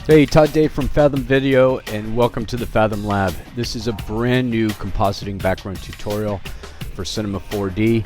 Hey, Todd Day from Fathom Video, and welcome to the Fathom Lab. This is a brand new compositing background tutorial for Cinema 4D.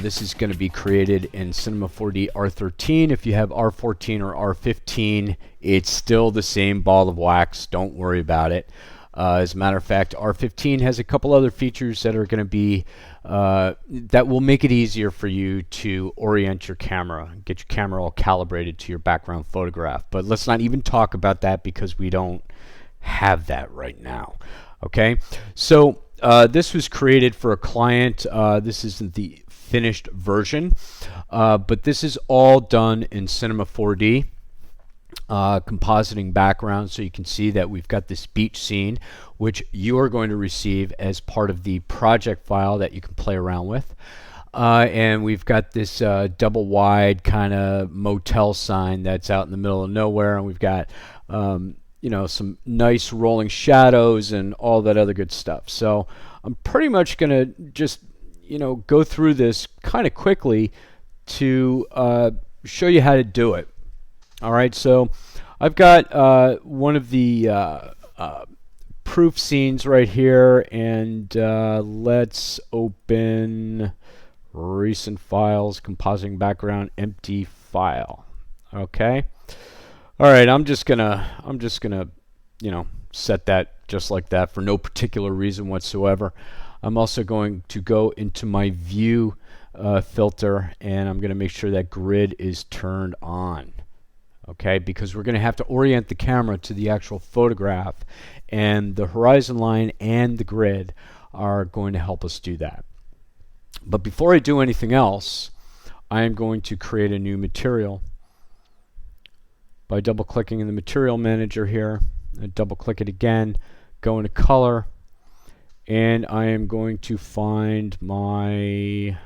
This is going to be created in Cinema 4D R13. If you have R14 or R15, it's still the same ball of wax. Don't worry about it. As a matter of fact, R15 has a couple other features that are going to be that will make it easier for you to orient your camera, get your camera all calibrated to your background photograph. But let's not even talk about that because we don't have that right now. Okay, so this was created for a client. This isn't the finished version, but this is all done in Cinema 4D. Compositing background, so you can see that we've got this beach scene which you are going to receive as part of the project file that you can play around with, and we've got this double wide kind of motel sign that's out in the middle of nowhere, and we've got you know, some nice rolling shadows and all that other good stuff. So I'm pretty much gonna just, you know, go through this kind of quickly to show you how to do it. All right, so I've got one of the proof scenes right here, and let's open recent files, compositing background, empty file. Okay. All right, I'm just gonna you know, set that just like that for no particular reason whatsoever. I'm also going to go into my view filter, and I'm going to make sure that grid is turned on. Okay, because we're going to have to orient the camera to the actual photograph, and the horizon line and the grid are going to help us do that. But before I do anything else, I am going to create a new material by double clicking in the material manager here, and double click it again, go into color, and I am going to find my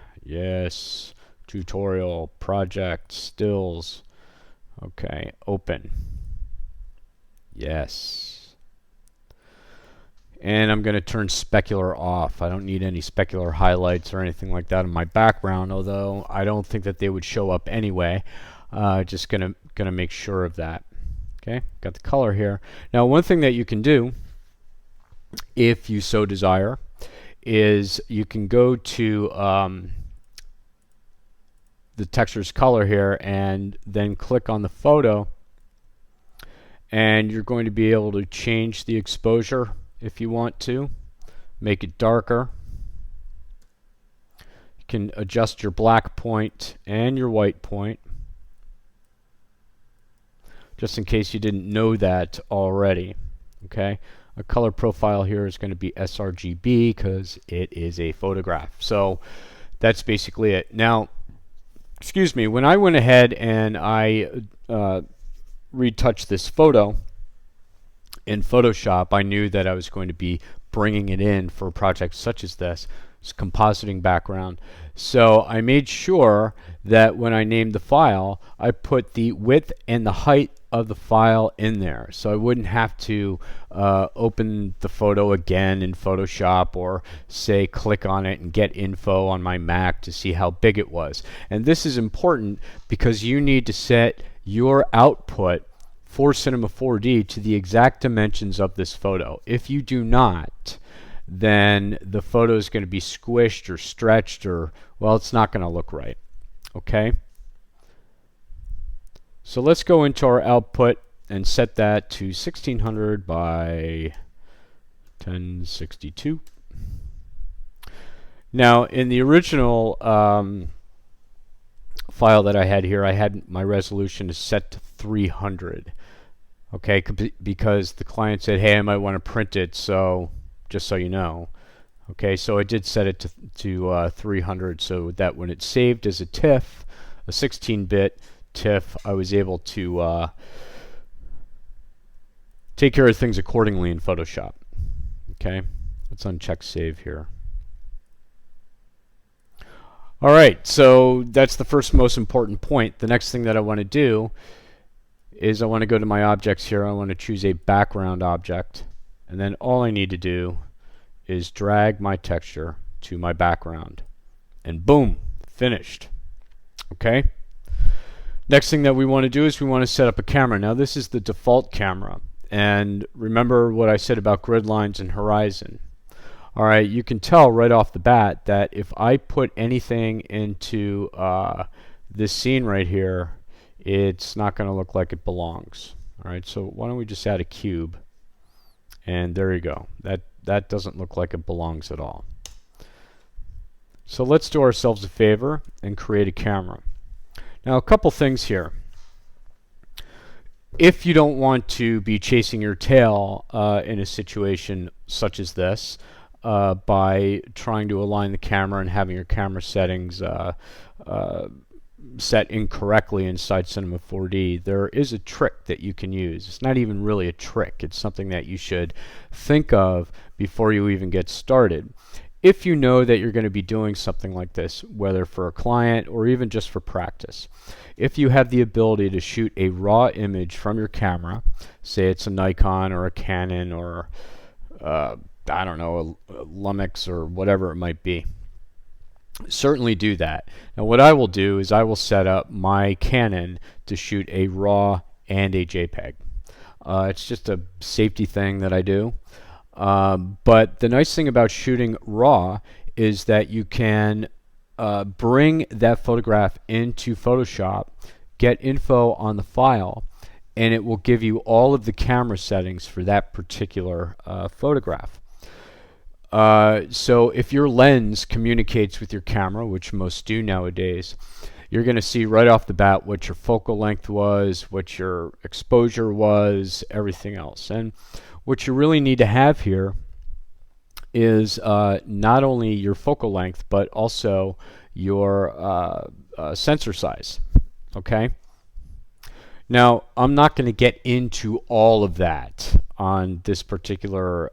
tutorial project stills. Okay, open. Yes. And I'm going to turn specular off. I don't need any specular highlights or anything like that in my background, although I don't think that they would show up anyway. Just gonna make sure of that. Okay, got the color here. Now, one thing that you can do, if you so desire, is you can go to the texture's color here and then click on the photo, and you're going to be able to change the exposure if you want to, make it darker. You can adjust your black point and your white point, just in case you didn't know that already. Okay, a color profile here is going to be sRGB because it is a photograph. So that's basically it. Now, excuse me, when I went ahead and I retouched this photo in Photoshop, I knew that I was going to be bringing it in for a project such as this. It's compositing background. So I made sure that when I named the file, I put the width and the height of the file in there, so I wouldn't have to open the photo again in Photoshop, or say click on it and get info on my Mac to see how big it was. And this is important because you need to set your output for Cinema 4D to the exact dimensions of this photo. If you do not, then the photo is going to be squished or stretched, or, well, it's not going to look right. Okay? So let's go into our output and set that to 1600 by 1062. Now, in the original file that I had here, I had my resolution is set to 300. Okay, because the client said, hey, I might want to print it, so just so you know. Okay, so I did set it to 300, so that when it's saved as a TIFF, a 16-bit TIFF, I was able to take care of things accordingly in Photoshop. Okay, let's uncheck save here. All right, so that's the first most important point. The next thing that I want to do is I want to go to my objects here. I want to choose a background object, and then all I need to do is drag my texture to my background, and boom, finished. Okay. Next thing that we want to do is we want to set up a camera. Now this is the default camera. And remember what I said about grid lines and horizon. All right, you can tell right off the bat that if I put anything into this scene right here, it's not going to look like it belongs. All right, so why don't we just add a cube? And there you go. That doesn't look like it belongs at all. So let's do ourselves a favor and create a camera. Now a couple things here. If you don't want to be chasing your tail in a situation such as this by trying to align the camera and having your camera settings set incorrectly inside Cinema 4D, there is a trick that you can use. It's not even really a trick. It's something that you should think of before you even get started. If you know that you're going to be doing something like this, whether for a client or even just for practice, if you have the ability to shoot a raw image from your camera, say it's a Nikon or a Canon or I don't know, a Lumix or whatever it might be, certainly do that. Now what I will do is I will set up my Canon to shoot a RAW and a JPEG. It's just a safety thing that I do. But the nice thing about shooting RAW is that you can bring that photograph into Photoshop, get info on the file, and it will give you all of the camera settings for that particular photograph. So if your lens communicates with your camera, which most do nowadays, you're going to see right off the bat what your focal length was, what your exposure was, everything else. And what you really need to have here is not only your focal length, but also your sensor size. Okay? Now, I'm not going to get into all of that on this particular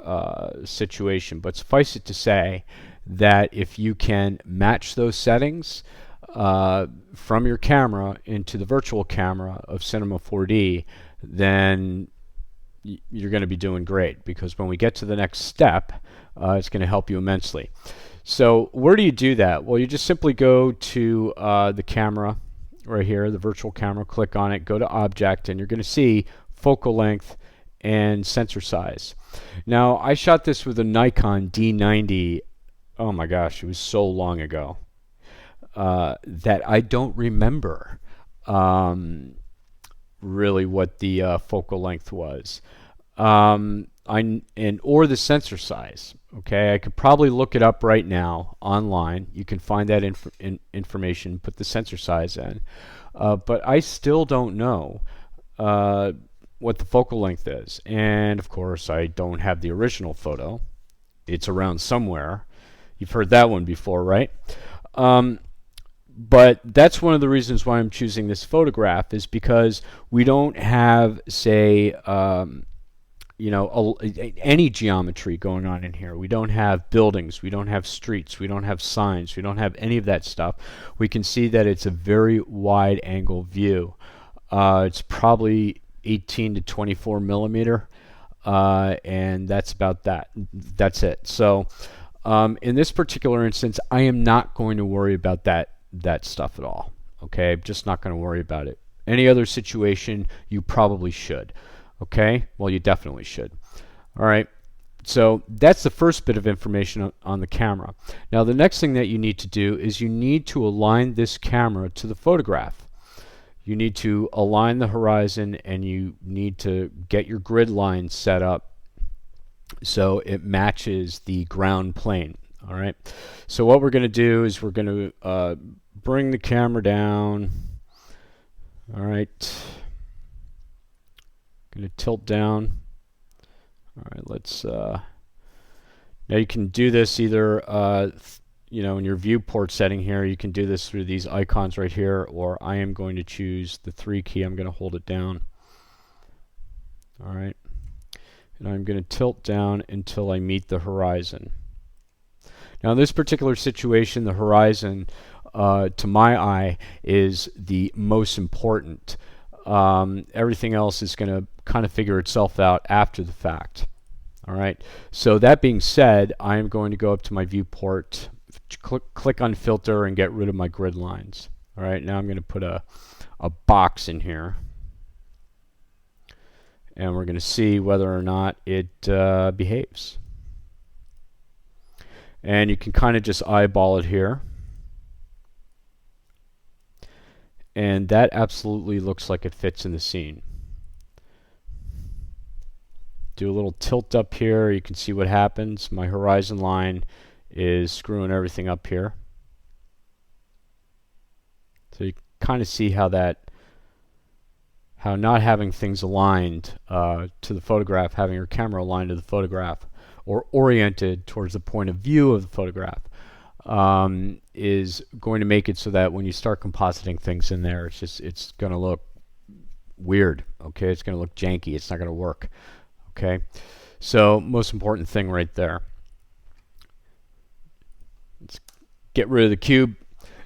situation, but suffice it to say that if you can match those settings from your camera into the virtual camera of Cinema 4D, then you're going to be doing great, because when we get to the next step, it's going to help you immensely. So where do you do that? Well, you just simply go to the camera right here, the virtual camera, click on it, go to object, and you're going to see focal length and sensor size. Now, I shot this with a Nikon D90. Oh my gosh, it was so long ago that I don't remember really what the focal length was, or the sensor size. Okay, I could probably look it up right now online. You can find that information, put the sensor size in, but I still don't know what the focal length is. And of course, I don't have the original photo. It's around somewhere. You've heard that one before, right? But that's one of the reasons why I'm choosing this photograph, is because we don't have, say, any geometry going on in here. We don't have buildings, we don't have streets, we don't have signs, we don't have any of that stuff. We can see that it's a very wide angle view. It's probably 18 to 24 millimeter, and that's about that. That's it. So in this particular instance, I am not going to worry about that stuff at all. Okay, I'm just not going to worry about it. Any other situation, you probably should. Okay, well, you definitely should. All right, so that's the first bit of information on the camera. Now, the next thing that you need to do is you need to align this camera to the photograph. You need to align the horizon, and you need to get your grid line set up so it matches the ground plane. All right, so what we're going to do is we're going to bring the camera down. All right, going to tilt down. All right, let's now you can do this either in your viewport setting here. You can do this through these icons right here, or I am going to choose the 3 key. I'm going to hold it down. All right, and I'm going to tilt down until I meet the horizon. Now, in this particular situation, the horizon, to my eye, is the most important. Everything else is going to kind of figure itself out after the fact. All right. So that being said, I am going to go up to my viewport, click on filter, and get rid of my grid lines. All All right, now I'm going to put a box in here, and we're going to see whether or not it behaves. And you can kind of just eyeball it here. And that absolutely looks like it fits in the scene. Do a little tilt up here. You can see what happens. My horizon line is screwing everything up here. So you kind of see how not having things aligned to the photograph, having your camera aligned to the photograph or oriented towards the point of view of the photograph, is going to make it so that when you start compositing things in there, it's going to look weird. Okay, it's going to look janky. It's not going to work. Okay, so most important thing right there. Let's get rid of the cube.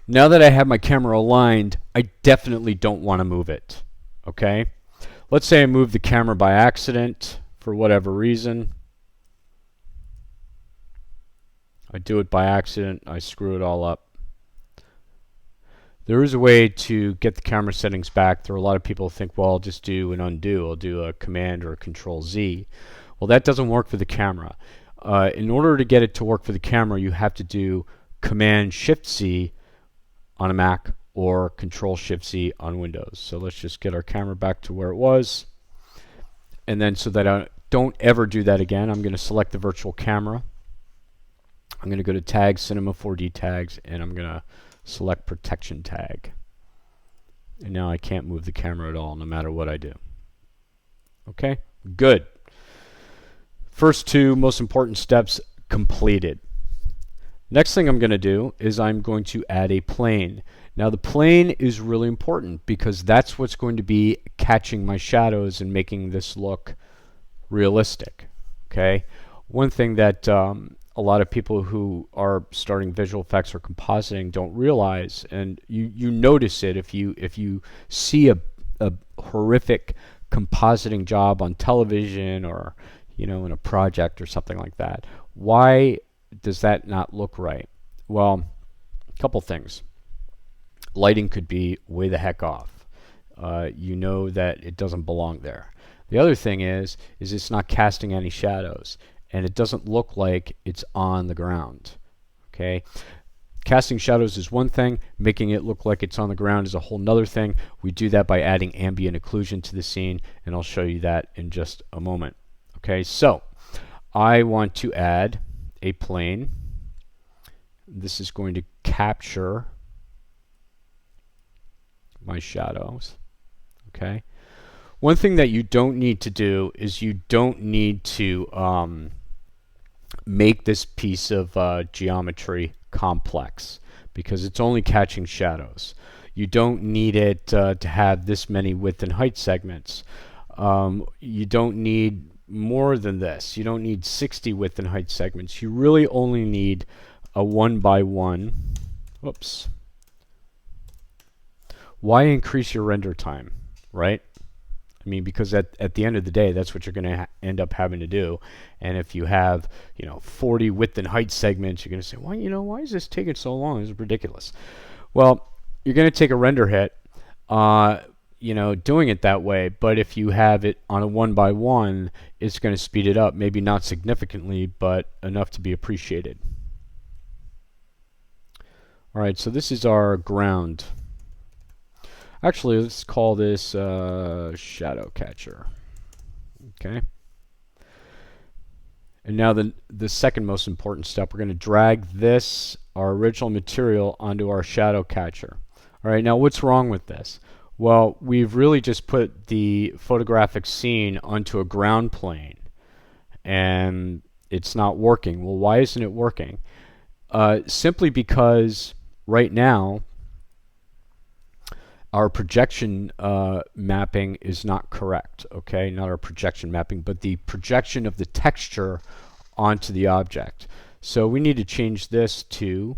Now that I have my camera aligned, I definitely don't want to move it. Okay, let's say I move the camera by accident for whatever reason. I do it by accident, I screw it all up. There is a way to get the camera settings back. There are a lot of people who think, well, I'll just do an undo. I'll do a Command or a Control Z. Well, that doesn't work for the camera. In order to get it to work for the camera, you have to do Command Shift Z on a Mac or Control Shift Z on Windows. So let's just get our camera back to where it was. And then so that I don't ever do that again, I'm going to select the virtual camera. I'm going to go to Tag, Cinema 4D Tags, and I'm going to select Protection Tag. And now I can't move the camera at all, no matter what I do. Okay, good. First two most important steps completed. Next thing I'm going to do is I'm going to add a plane. Now the plane is really important because that's what's going to be catching my shadows and making this look realistic. Okay, one thing that a lot of people who are starting visual effects or compositing don't realize, and you notice it if you see a horrific compositing job on television or in a project or something like that. Why does that not look right? Well, a couple things. Lighting could be way the heck off. You know that it doesn't belong there. The other thing is it's not casting any shadows, and it doesn't look like it's on the ground. Okay, casting shadows is one thing, making it look like it's on the ground is a whole nother thing. We do that by adding ambient occlusion to the scene, and I'll show you that in just a moment. Okay, so I want to add a plane. This is going to capture my shadows. Okay, one thing that you don't need to do is you don't need to make this piece of geometry complex because it's only catching shadows. You don't need it to have this many width and height segments. You don't need more than this. You don't need 60 width and height segments. You really only need a 1x1. Whoops. Why increase your render time, right? I mean, because at the end of the day, that's what you're going to end up having to do. And if you have, 40 width and height segments, you're going to say, well, why is this taking so long? This is ridiculous. Well, you're going to take a render hit, doing it that way. But if you have it on a 1x1, it's going to speed it up. Maybe not significantly, but enough to be appreciated. All right, so this is our ground. Actually, let's call this shadow catcher. Okay. And now the second most important step, we're going to drag our original material onto our shadow catcher. All right, now what's wrong with this? Well, we've really just put the photographic scene onto a ground plane, and it's not working. Well, why isn't it working? Simply because right now, our projection mapping is not correct, okay? Not our projection mapping, but the projection of the texture onto the object. So we need to change this to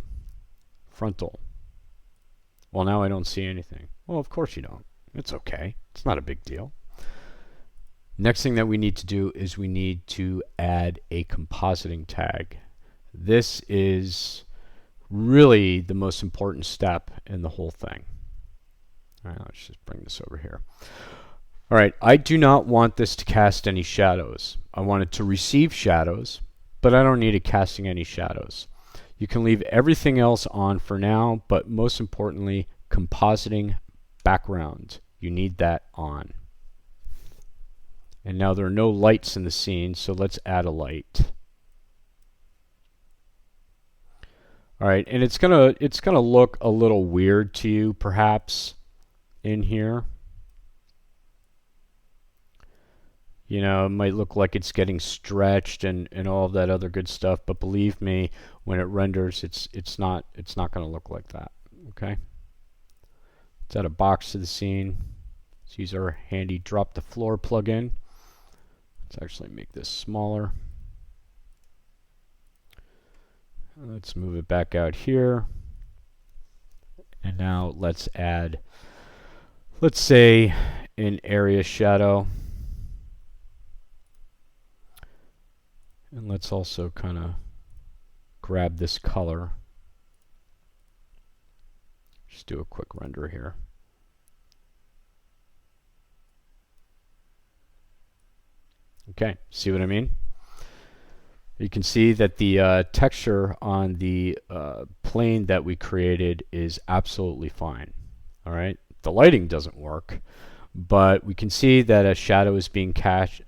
frontal. Well, now I don't see anything. Well, of course you don't. It's okay. It's not a big deal. Next thing that we need to do is we need to add a compositing tag. This is really the most important step in the whole thing. All right, let's just bring this over here. All right, I do not want this to cast any shadows. I want it to receive shadows, but I don't need it casting any shadows. You can leave everything else on for now, but most importantly, compositing background. You need that on. And now there are no lights in the scene, so let's add a light. All right, and it's gonna look a little weird to you, perhaps, in here. You know, it might look like it's getting stretched and all of that other good stuff, but believe me, when it renders, it's not going to look like that. Okay. Let's add a box to the scene. Let's use our handy drop the floor plugin. Let's actually make this smaller. Let's move it back out here. And now let's add, let's say, an area shadow. And let's also kind of grab this color. Just do a quick render here. Okay, see what I mean? You can see that the texture on the plane that we created is absolutely fine. All right, the lighting doesn't work, but we can see that a shadow is being cast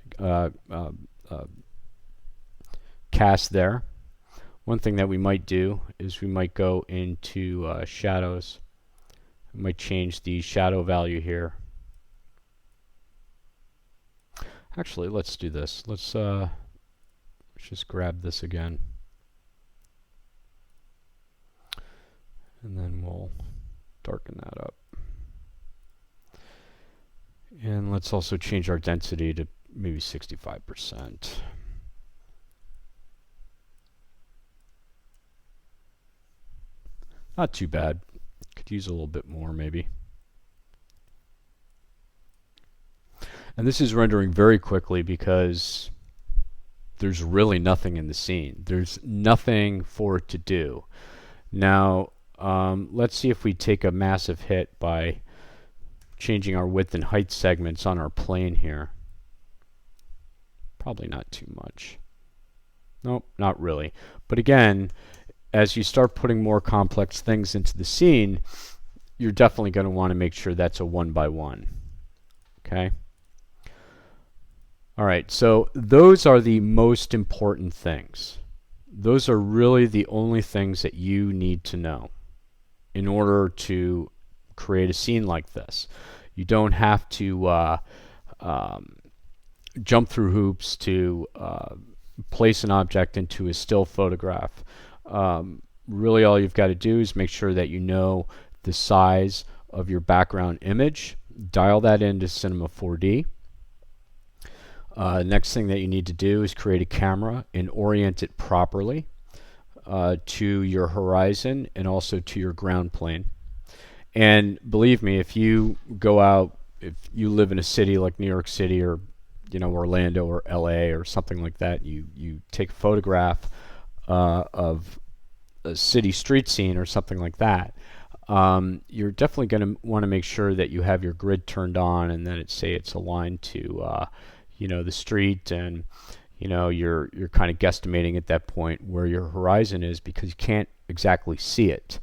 there. One thing that we might do is we might go into shadows. We might change the shadow value here. Actually, let's do this. Let's just grab this again. And then we'll darken that up. And let's also change our density to maybe 65%. Not too bad. Could use a little bit more maybe. And this is rendering very quickly because there's really nothing in the scene. There's nothing for it to do. Now, let's see if we take a massive hit by changing our width and height segments on our plane here. Probably not too much. Nope, not really. But again, as you start putting more complex things into the scene, you're definitely going to want to make sure that's a 1x1. Okay? All right, so those are the most important things. Those are really the only things that you need to know in order to create a scene like this. You don't have to jump through hoops to place an object into a still photograph. Really all you've got to do is make sure that you know the size of your background image. Dial that into Cinema 4D. Next thing that you need to do is create a camera and orient it properly to your horizon and also to your ground plane. And believe me, if you go out, if you live in a city like New York City or Orlando or LA or something like that, you take a photograph of a city street scene or something like that, you're definitely going to want to make sure that you have your grid turned on and that it's aligned to the street, and you're kind of guesstimating at that point where your horizon is because you can't exactly see it.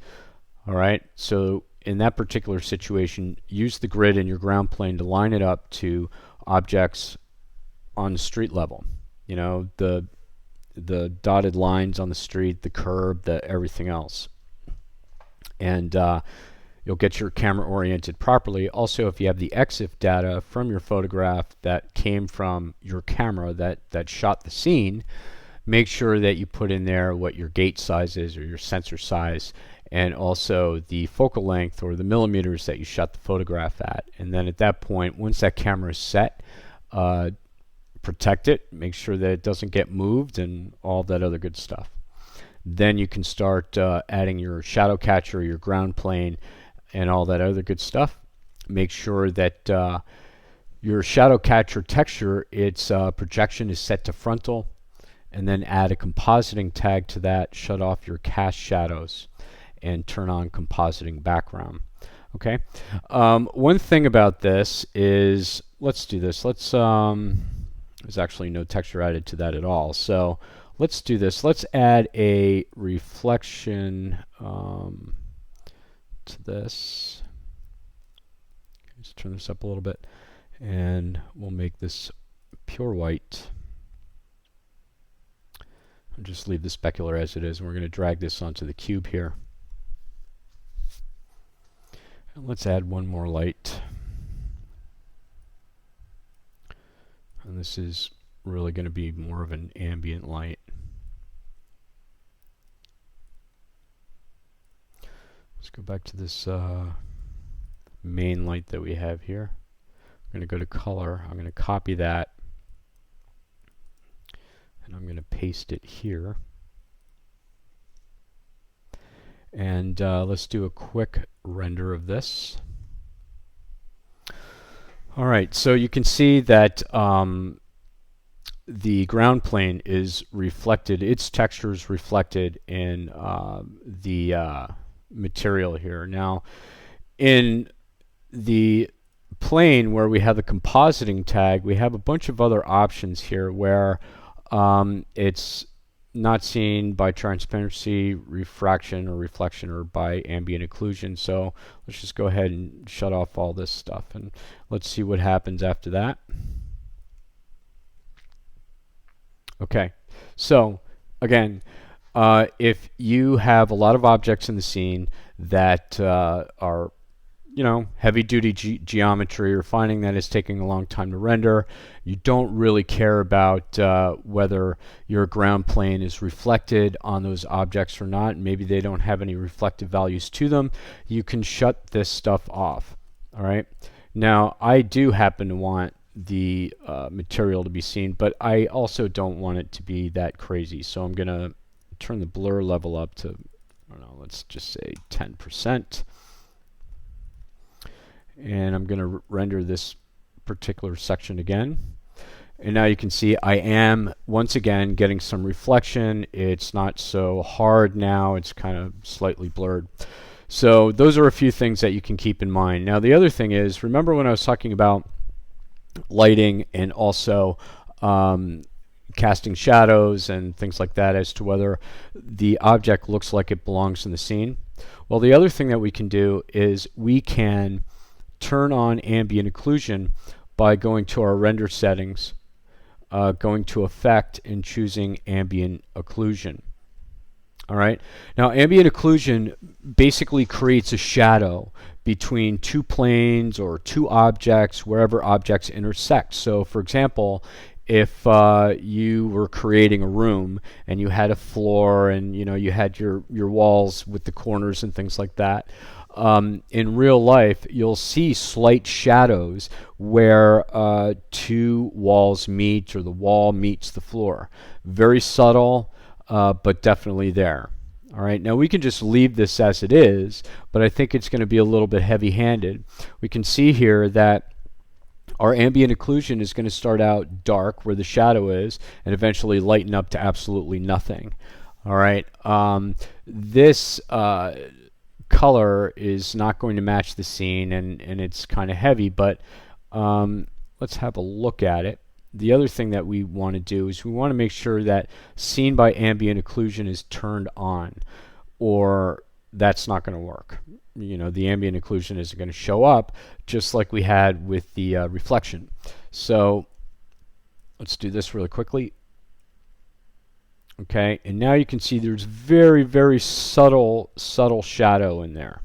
All right, so in that particular situation, use the grid in your ground plane to line it up to objects on the street level. The dotted lines on the street, the curb, the everything else. And you'll get your camera oriented properly. Also, if you have the EXIF data from your photograph that came from your camera that shot the scene, make sure that you put in there what your gate size is or your sensor size, and also the focal length or the millimeters that you shot the photograph at. And then at that point, once that camera is set, protect it, make sure that it doesn't get moved and all that other good stuff. Then you can start adding your shadow catcher, your ground plane, and all that other good stuff. Make sure that your shadow catcher texture, its projection is set to frontal, and then add a compositing tag to that, shut off your cast shadows, and turn on compositing background. Okay. One thing about this is, let's do this. There's actually no texture added to that at all. So let's do this. Let's add a reflection to this. Let's turn this up a little bit, and we'll make this pure white. I'll just leave the specular as it is, and we're going to drag this onto the cube here. And let's add one more light. And this is really going to be more of an ambient light. Let's go back to this main light that we have here. I'm going to go to color. I'm going to copy that, and I'm going to paste it here. And let's do a quick render of this. All right, so you can see that the ground plane is reflected, its texture is reflected in the material here. Now, in the plane where we have the compositing tag, we have a bunch of other options here where it's not seen by transparency, refraction, or reflection, or by ambient occlusion. So let's just go ahead and shut off all this stuff, and let's see what happens after that. Okay, so again, if you have a lot of objects in the scene that are, you know, heavy-duty geometry, or finding that it's taking a long time to render, you don't really care about whether your ground plane is reflected on those objects or not, maybe they don't have any reflective values to them, you can shut this stuff off. All right, now I do happen to want the material to be seen, but I also don't want it to be that crazy, so I'm gonna turn the blur level up to, I don't know, let's just say 10%. And I'm going to render this particular section again. And now you can see I am, once again, getting some reflection. It's not so hard now. It's kind of slightly blurred. So those are a few things that you can keep in mind. Now the other thing is, remember when I was talking about lighting and also casting shadows and things like that as to whether the object looks like it belongs in the scene? Well, the other thing that we can do is we can turn on ambient occlusion by going to our render settings, going to effect, and choosing ambient occlusion. All right, now ambient occlusion basically creates a shadow between two planes or two objects wherever objects intersect. So for example, if you were creating a room and you had a floor and you had your walls with the corners and things like that, in real life, you'll see slight shadows where two walls meet, or the wall meets the floor. Very subtle, but definitely there. All right, now we can just leave this as it is, but I think it's going to be a little bit heavy-handed. We can see here that our ambient occlusion is going to start out dark where the shadow is and eventually lighten up to absolutely nothing. All right, this color is not going to match the scene, and it's kind of heavy, but let's have a look at it. The other thing that we want to do is we want to make sure that scene by ambient occlusion is turned on, or that's not going to work. The ambient occlusion isn't going to show up, just like we had with the reflection. So let's do this really quickly. Okay, and now you can see there's very, very subtle shadow in there.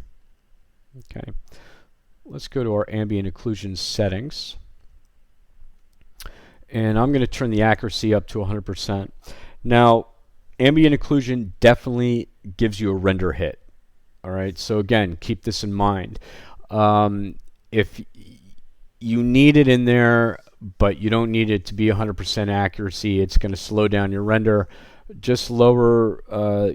Okay, let's go to our ambient occlusion settings. And I'm going to turn the accuracy up to 100%. Now, ambient occlusion definitely gives you a render hit. All right, so again, keep this in mind. If you need it in there, but you don't need it to be 100% accuracy, it's going to slow down your render. Just lower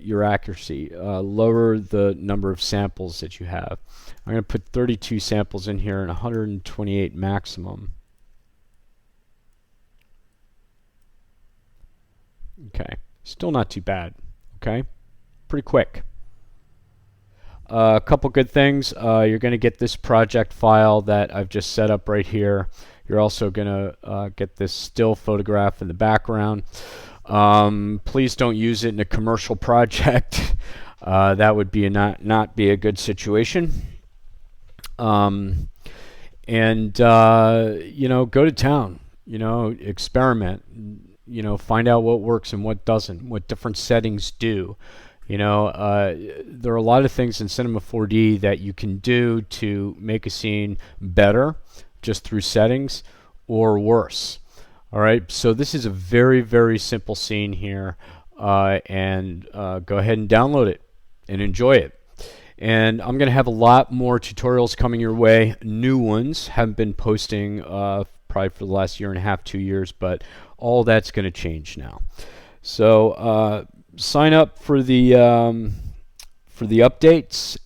your accuracy, lower the number of samples that you have. I'm going to put 32 samples in here and 128 maximum. Okay, still not too bad. Okay, pretty quick. A couple good things. You're going to get this project file that I've just set up right here. You're also going to get this still photograph in the background. Please don't use it in a commercial project. That would be not be a good situation. Go to town. Experiment. Find out what works and what doesn't. What different settings do. There are a lot of things in Cinema 4D that you can do to make a scene better just through settings or worse. All right, so this is a very, very simple scene here, and go ahead and download it and enjoy it. And I'm going to have a lot more tutorials coming your way. New ones haven't been posting probably for the last year and a half, 2 years, but all that's going to change now. So sign up for the updates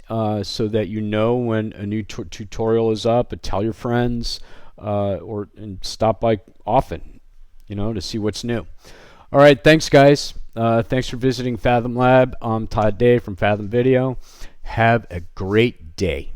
so that you know when a new tutorial is up. And tell your friends and stop by often, to see what's new. All right, thanks guys. Thanks for visiting Fathom Lab. I'm Todd Day from Fathom Video. Have a great day.